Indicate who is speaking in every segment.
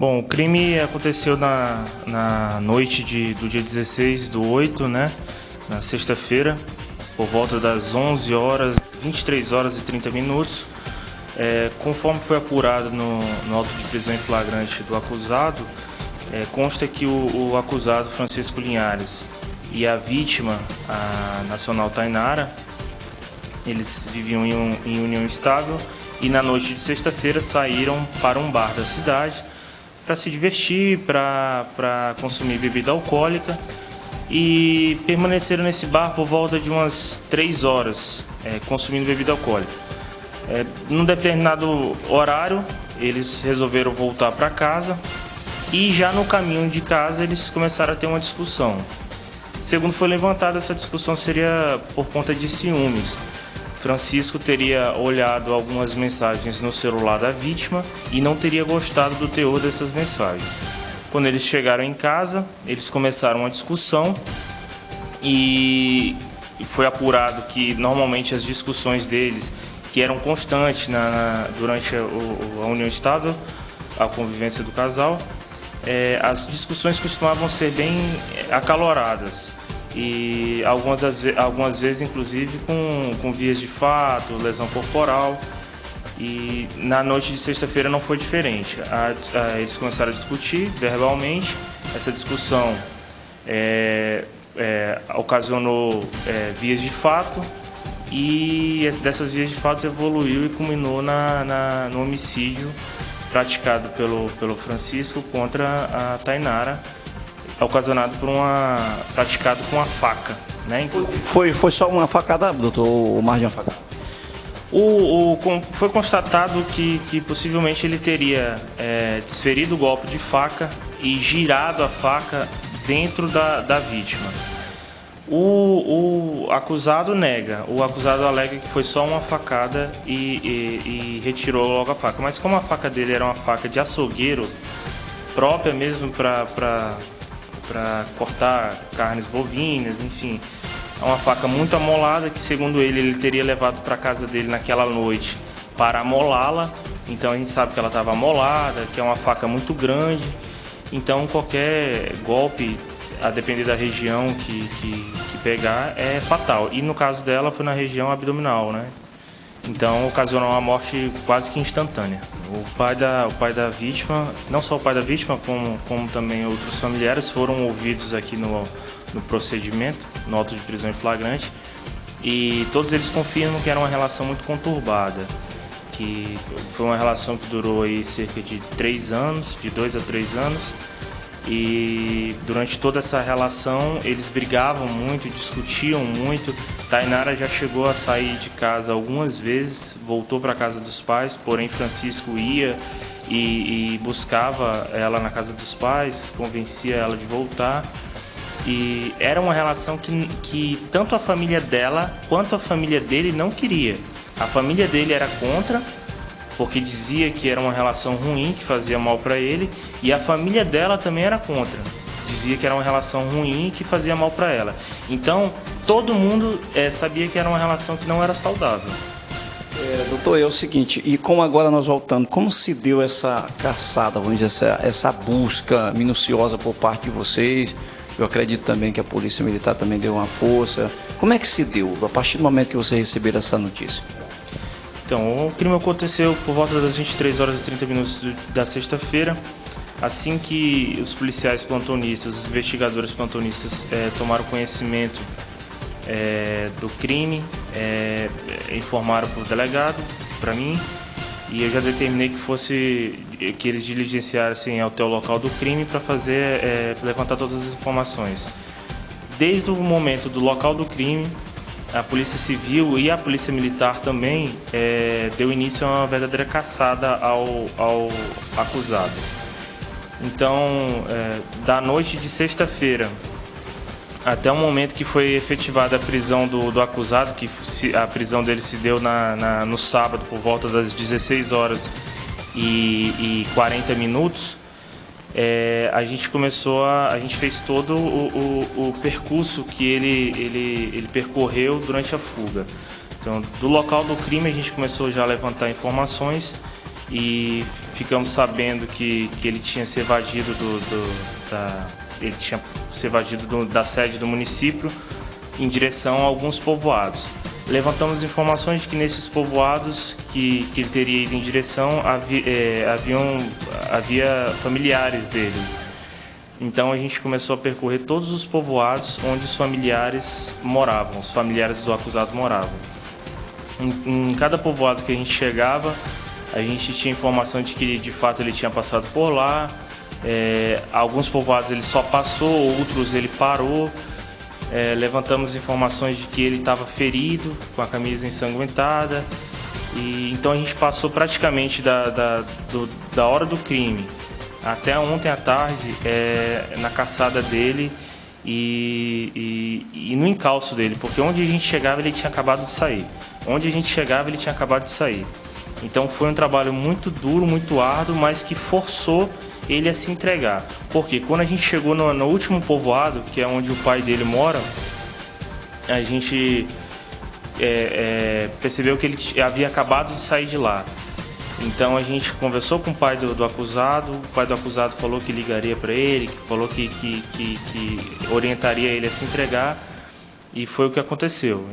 Speaker 1: Bom, o crime aconteceu na noite do dia 16/8, né? Na sexta-feira, por volta das 11 horas, 23 horas e 30 minutos. Conforme foi apurado no auto de prisão em flagrante do acusado, consta que o acusado Francisco Linhares e a vítima, a nacional Tainara, eles viviam em união estável e na noite de sexta-feira saíram para um bar da cidade para se divertir, para consumir bebida alcoólica e permaneceram nesse bar por volta de umas 3 horas, consumindo bebida alcoólica. Num determinado horário, eles resolveram voltar para casa e já no caminho de casa eles começaram a ter uma discussão. Segundo foi levantado, essa discussão seria por conta de ciúmes. Francisco teria olhado algumas mensagens no celular da vítima e não teria gostado do teor dessas mensagens. Quando eles chegaram em casa, eles começaram uma discussão e foi apurado que normalmente as discussões deles, que eram constantes durante a união estável, a convivência do casal, as discussões costumavam ser bem acaloradas. E algumas vezes, inclusive, com vias de fato, lesão corporal. E na noite de sexta-feira não foi diferente. Eles começaram a discutir verbalmente. Essa discussão ocasionou vias de fato. E dessas vias de fato evoluiu e culminou no homicídio praticado pelo Francisco contra a Tainara, ocasionado praticado com a faca, né?
Speaker 2: Foi só uma facada, doutor, ou mais de uma facada?
Speaker 1: Foi constatado que possivelmente ele teria desferido o golpe de faca e girado a faca dentro da vítima. O acusado nega, o acusado alega que foi só uma facada e retirou logo a faca. Mas como a faca dele era uma faca de açougueiro, própria mesmo para cortar carnes bovinas, enfim. É uma faca muito amolada que, segundo ele teria levado para casa dele naquela noite para amolá-la. Então a gente sabe que ela estava amolada, que é uma faca muito grande. Então qualquer golpe, a depender da região que pegar, é fatal. E no caso dela foi na região abdominal, né? Então ocasionou uma morte quase que instantânea. O pai da vítima, não só o pai da vítima, como também outros familiares, foram ouvidos aqui no procedimento, no auto de prisão em flagrante, e todos eles confirmam que era uma relação muito conturbada, que foi uma relação que durou aí cerca de 3 anos, de 2 a 3 anos, e durante toda essa relação eles brigavam muito, discutiam muito. Tainara já chegou a sair de casa algumas vezes, voltou para a casa dos pais, porém Francisco ia e buscava ela na casa dos pais, convencia ela de voltar. E era uma relação que tanto a família dela quanto a família dele não queria. A família dele era contra, porque dizia que era uma relação ruim, que fazia mal para ele, e a família dela também era contra, dizia que era uma relação ruim e que fazia mal para ela. Então, todo mundo sabia que era uma relação que não era saudável.
Speaker 2: Doutor, é o seguinte, e como agora nós voltando, como se deu essa caçada, vamos dizer, essa busca minuciosa por parte de vocês? Eu acredito também que a Polícia Militar também deu uma força. Como é que se deu, a partir do momento que vocês receberam essa notícia?
Speaker 1: Então, o crime aconteceu por volta das 23 horas e 30 minutos da sexta-feira. Assim que os policiais plantonistas, os investigadores plantonistas tomaram conhecimento do crime, informaram para o delegado, para mim, e eu já determinei que eles diligenciassem até o local do crime para levantar todas as informações. Desde o momento do local do crime, a Polícia Civil e a Polícia Militar também deu início a uma verdadeira caçada ao acusado. Então, da noite de sexta-feira até o momento que foi efetivada a prisão do acusado, que a prisão dele se deu no sábado por volta das 16 horas e 40 minutos, a gente fez todo o percurso que ele percorreu durante a fuga. Então, do local do crime a gente começou já a levantar informações e ficamos sabendo que ele tinha se evadido da sede do município em direção a alguns povoados. Levantamos informações de que nesses povoados que ele teria ido em direção havia familiares dele. Então a gente começou a percorrer todos os povoados onde os familiares moravam, os familiares do acusado moravam. Em cada povoado que a gente chegava, a gente tinha informação de que de fato ele tinha passado por lá. Alguns povoados ele só passou, outros ele parou. Levantamos informações de que ele estava ferido, com a camisa ensanguentada. E então a gente passou praticamente da hora do crime até ontem à tarde na caçada dele e no encalço dele, porque onde a gente chegava ele tinha acabado de sair. Então foi um trabalho muito duro, muito árduo, mas que forçou ele a se entregar. Porque quando a gente chegou no último povoado, que é onde o pai dele mora, a gente percebeu que ele havia acabado de sair de lá. Então a gente conversou com o pai do acusado, o pai do acusado falou que ligaria para ele, falou que orientaria ele a se entregar, e foi o que aconteceu.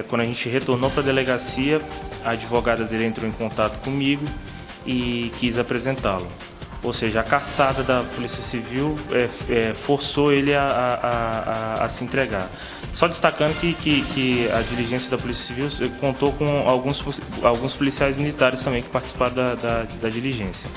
Speaker 1: Quando a gente retornou para a delegacia, a advogada dele entrou em contato comigo e quis apresentá-lo. Ou seja, a caçada da Polícia Civil forçou ele a se entregar. Só destacando que a diligência da Polícia Civil contou com alguns policiais militares também que participaram da diligência.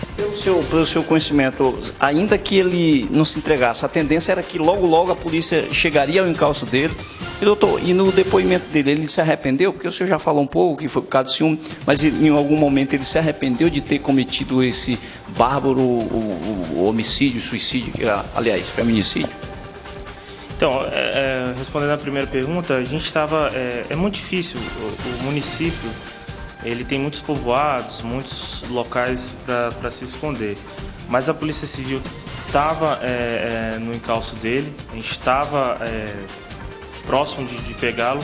Speaker 2: Pelo seu conhecimento, ainda que ele não se entregasse, a tendência era que logo a polícia chegaria ao encalço dele. E, doutor, e no depoimento dele, ele se arrependeu? Porque o senhor já falou um pouco que foi por causa do ciúme, mas em algum momento ele se arrependeu de ter cometido esse bárbaro homicídio, suicídio, aliás, feminicídio?
Speaker 1: Então, respondendo à primeira pergunta, a gente estava... É muito difícil, o município, ele tem muitos povoados, muitos locais para se esconder, mas a Polícia Civil estava no encalço dele, a gente estava próximo de pegá-lo,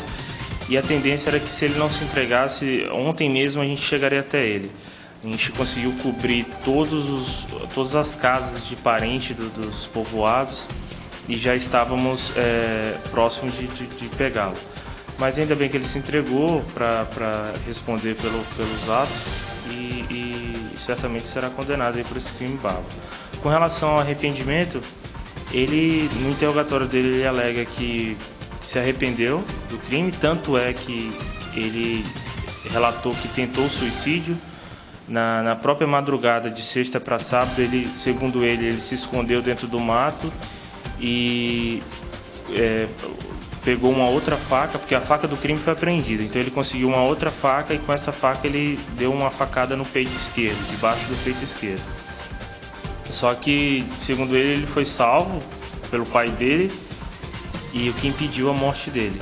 Speaker 1: e a tendência era que se ele não se entregasse, ontem mesmo a gente chegaria até ele. A gente conseguiu cobrir todas as casas de parente dos povoados e já estávamos próximos de pegá-lo. Mas ainda bem que ele se entregou para responder pelos atos e certamente será condenado aí por esse crime bárbaro. Com relação ao arrependimento, no interrogatório dele, ele alega que se arrependeu do crime, tanto é que ele relatou que tentou suicídio. Na própria madrugada de sexta para sábado, segundo ele se escondeu dentro do mato e pegou uma outra faca, porque a faca do crime foi apreendida. Então ele conseguiu uma outra faca e com essa faca ele deu uma facada no peito esquerdo, debaixo do peito esquerdo. Só que, segundo ele foi salvo pelo pai dele, e o que impediu a morte dele.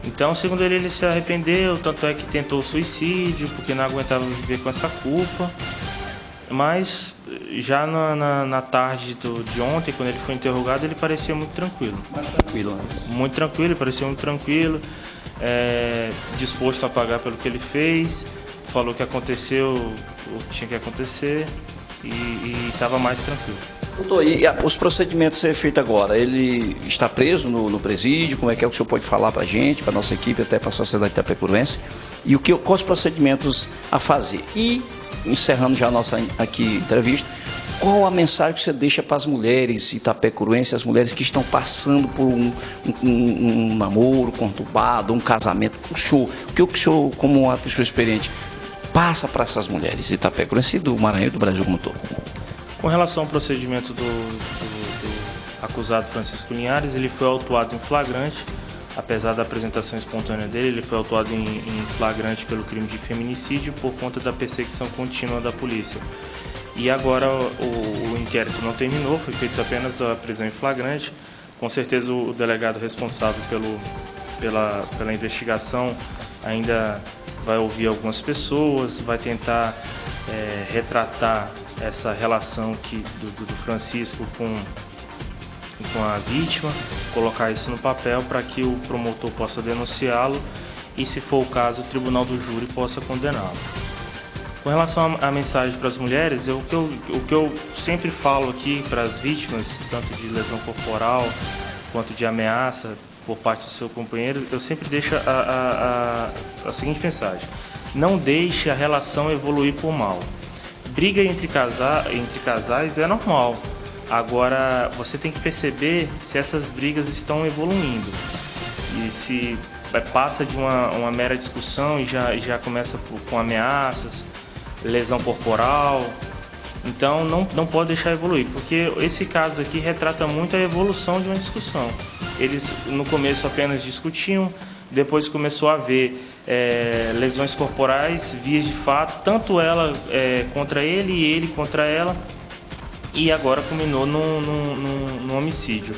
Speaker 1: Então, segundo ele se arrependeu, tanto é que tentou suicídio, porque não aguentava viver com essa culpa. Mas já na tarde de ontem, quando ele foi interrogado, ele parecia muito tranquilo.
Speaker 2: Mais tranquilo, né?
Speaker 1: Muito tranquilo, ele parecia muito tranquilo, disposto a pagar pelo que ele fez, falou que aconteceu o que tinha que acontecer e estava mais tranquilo.
Speaker 2: Doutor, e os procedimentos a ser feitos agora? Ele está preso no presídio? Como é que o senhor pode falar para a gente, para a nossa equipe, até para a sociedade itapecuruense? E quais os procedimentos a fazer? E, encerrando já a nossa entrevista, qual a mensagem que você deixa para as mulheres itapecuruenses, as mulheres que estão passando por um namoro conturbado, um casamento? O que o senhor, como uma pessoa experiente, passa para essas mulheres itapecuruenses e do Maranhão e do Brasil como um todo?
Speaker 1: Com relação ao procedimento do acusado Francisco Linhares, ele foi autuado em flagrante, apesar da apresentação espontânea dele, ele foi autuado em flagrante pelo crime de feminicídio por conta da perseguição contínua da polícia. E agora o inquérito não terminou, foi feita apenas a prisão em flagrante. Com certeza o delegado responsável pela investigação ainda vai ouvir algumas pessoas, vai tentar retratar essa relação do Francisco com a vítima, colocar isso no papel para que o promotor possa denunciá-lo e, se for o caso, o tribunal do júri possa condená-lo. Com relação à mensagem para as mulheres, o que eu sempre falo aqui para as vítimas, tanto de lesão corporal quanto de ameaça por parte do seu companheiro, eu sempre deixo a seguinte mensagem: não deixe a relação evoluir por mal. Briga entre casais é normal. Agora, você tem que perceber se essas brigas estão evoluindo. E se passa de uma mera discussão e já começa com ameaças, lesão corporal. Então, não pode deixar evoluir, porque esse caso aqui retrata muito a evolução de uma discussão. Eles, no começo, apenas discutiam, depois começou a haver lesões corporais, vias de fato, tanto ela contra ele e ele contra ela, e agora culminou num homicídio.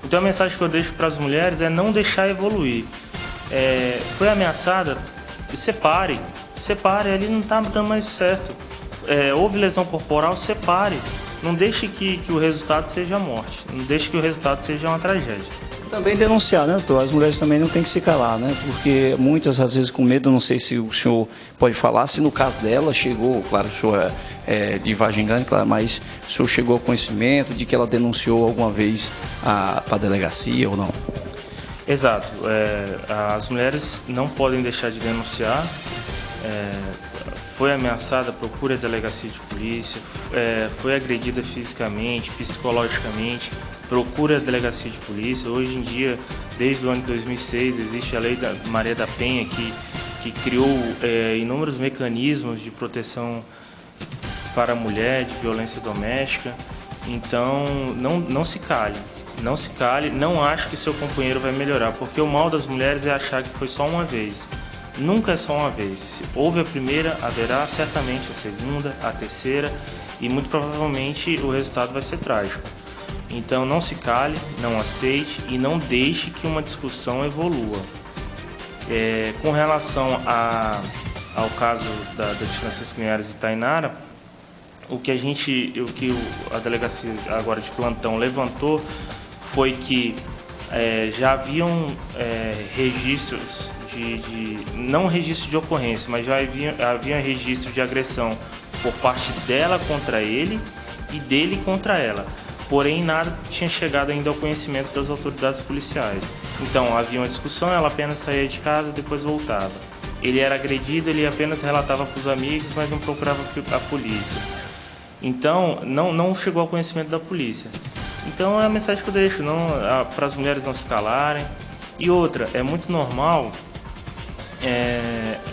Speaker 1: Então a mensagem que eu deixo para as mulheres é não deixar evoluir. Foi ameaçada? Separe, ali não está dando mais certo. Houve lesão corporal? Separe. Não deixe que o resultado seja a morte, não deixe que o resultado seja uma tragédia.
Speaker 2: Também denunciar, né, doutor? As mulheres também não têm que se calar, né? Porque muitas, às vezes, com medo, não sei se o senhor pode falar, se no caso dela chegou, claro, o senhor é de Vargem Grande, claro, mas o senhor chegou ao conhecimento de que ela denunciou alguma vez para a delegacia ou não?
Speaker 1: Exato. As mulheres não podem deixar de denunciar. Foi ameaçada, procure a delegacia de polícia, foi agredida fisicamente, psicologicamente, procure a delegacia de polícia. Hoje em dia, desde o ano de 2006, existe a lei da Maria da Penha que criou inúmeros mecanismos de proteção para a mulher, de violência doméstica. Então, não se cale, não ache que seu companheiro vai melhorar, porque o mal das mulheres é achar que foi só uma vez. Nunca é só uma vez. Se houve a primeira, haverá certamente a segunda, a terceira, e muito provavelmente o resultado vai ser trágico. Então não se cale, não aceite e não deixe que uma discussão evolua. Com relação ao caso de Francisco Linhares e Tainara, o que a delegacia agora de plantão levantou foi que já haviam registros não registro de ocorrência, mas já havia registro de agressão por parte dela contra ele e dele contra ela. Porém, nada tinha chegado ainda ao conhecimento das autoridades policiais. Então, havia uma discussão, ela apenas saía de casa, depois voltava. Ele era agredido, ele apenas relatava para os amigos, mas não procurava a polícia. Então, não chegou ao conhecimento da polícia. Então, é a mensagem que eu deixo, para as mulheres não se calarem. E outra, é muito normal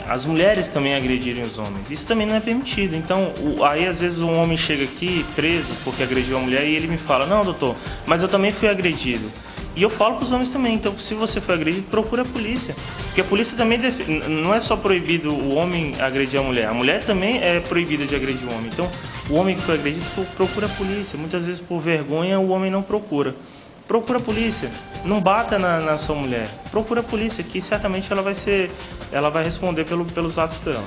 Speaker 1: as mulheres também agredirem os homens. Isso também não é permitido. Então, aí às vezes um homem chega aqui preso porque agrediu a mulher e ele me fala: não, doutor, mas eu também fui agredido. E eu falo para os homens também: então, se você foi agredido, procura a polícia. Porque a polícia também não é só proibido o homem agredir a mulher também é proibida de agredir o homem. Então, o homem que foi agredido procura a polícia. Muitas vezes, por vergonha, o homem não procura. Procura a polícia, não bata na sua mulher, procura a polícia, que certamente ela vai responder pelos atos dela.